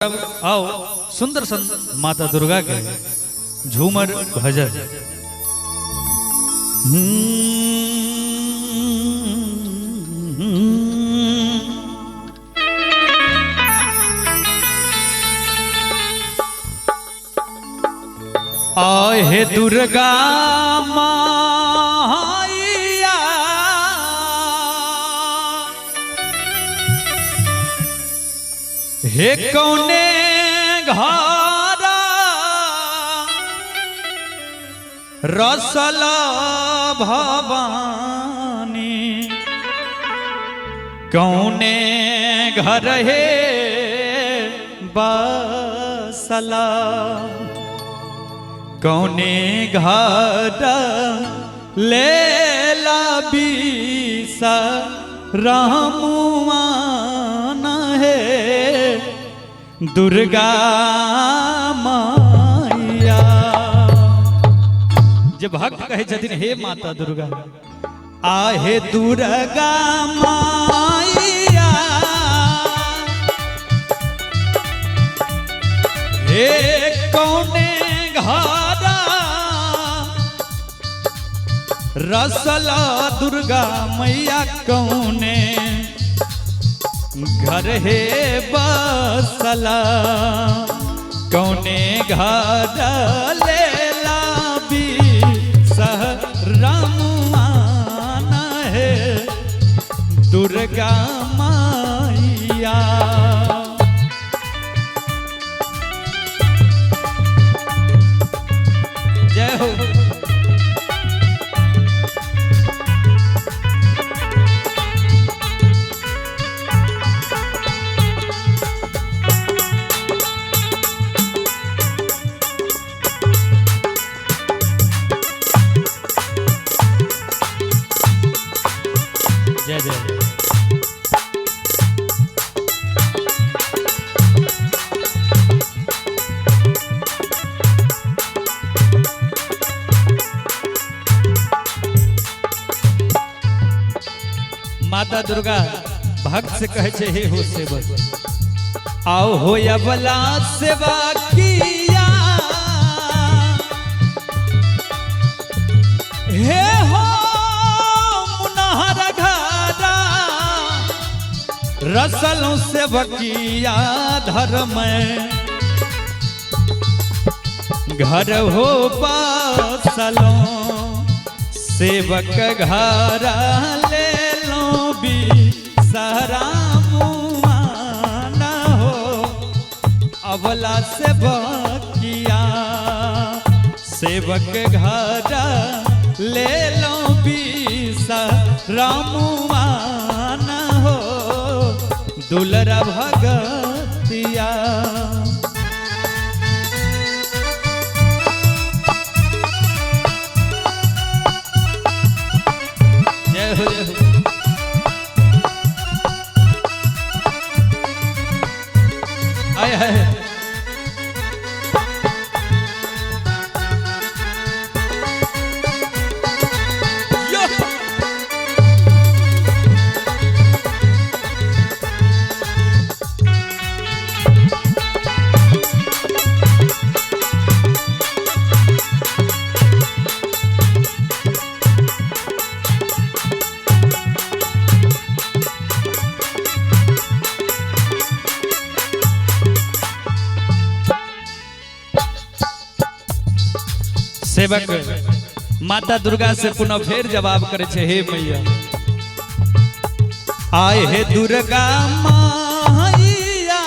आओ सुंदर सन माता दुर्गा के झूमर भजन। आहे दुर्गा माया हे कौने घारा रसल भवानी कौने घर हे बसला कौने घर लेला बीसा रामुआन है दुर्गा माया। जब भक्त कहे छथिन हे माता दुर्गा आहे दुर्गा माया हे कौने घारा रसला दुर्गा मैया कौने घर हे बसला कौने घर लेला भी सहरमान है दुर्गा माया। जय हो। जय जय। माता दुर्गा भक्त से कहे छे हे हो सेवक आओ हो अबला सेवा किया हे हो मुनहर घरा रसलों सेवकिया धर्म घर हो बसलों सेवक घर ले भी सहरामुआन हो अबला सेवकिया सेवक घर ले लो भी सहरामुआन हो दुलरा भगतिया। जय हो जय हो। आए है सेवक माता दुर्गा से पुनः फिर जवाब करे छे हे मैया आए हे दुर्गा माया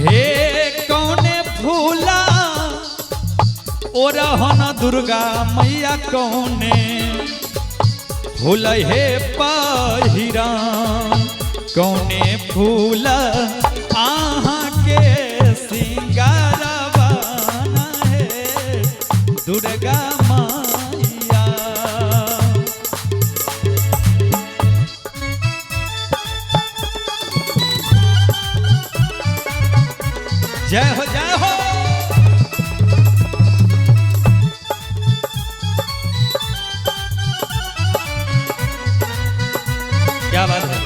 हे कौने फूला ओरहन दुर्गा मैया कौने फूल हे पहिरा कौने फूल आहा के सिंगारवाना है दुर्गा माया। जय हो जय हो। क्या बात है।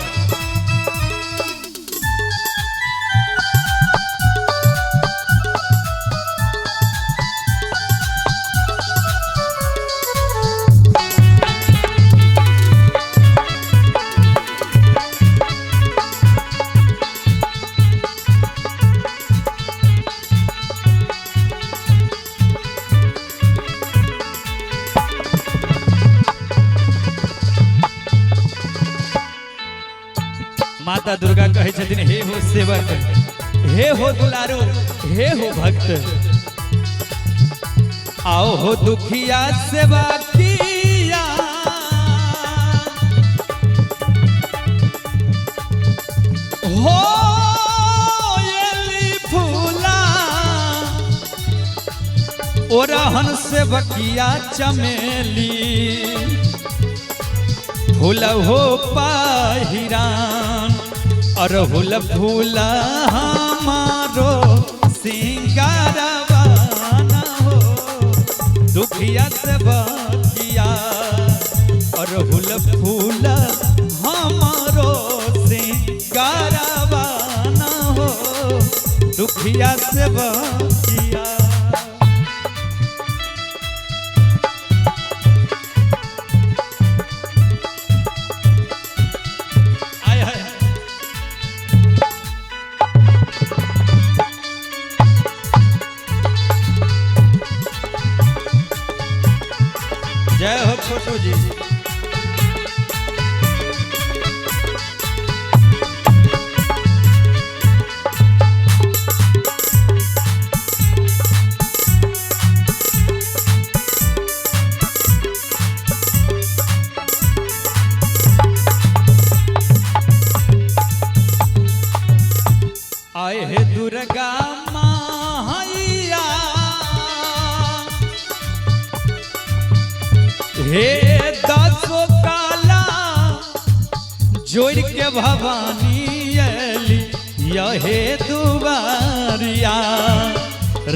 माता दुर्गा कहे छथिन हे हो सेवक, हे हो दुलारो, हे हो भक्त, आओ हो दुखिया सेवा किया, हो येली फूला ओरहन से बकिया चमेली, फूल हो पाहिरान अरहुल फूल हमारो सिंगारवाना हो, दुखिया से बकिया अरहुल फूल हमारो सिंगारवाना हो, दुखिया से बकिया। जय हो छोटू जी। आए हे दुर्गा माहिया, हे दसो काला जोड़ के भवानी अली, यहे दुबारिया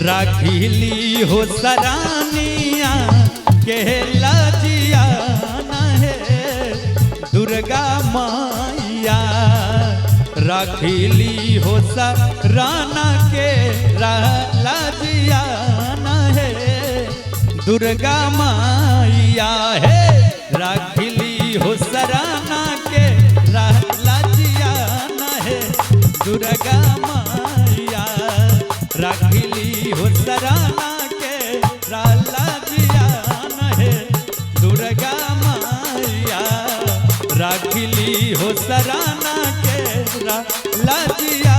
राखिली हो सरानिया के लजिया न है दुर्गा माइया, राखिली हो सराना के लजिया न है दुर्गा माइया, है राखिली हो सराना के लाजिया न है दुर्गा माइया, राखिली हो सराना के लाजिया न है दुर्गा माइया, राखिली हो सराना के लाजिया।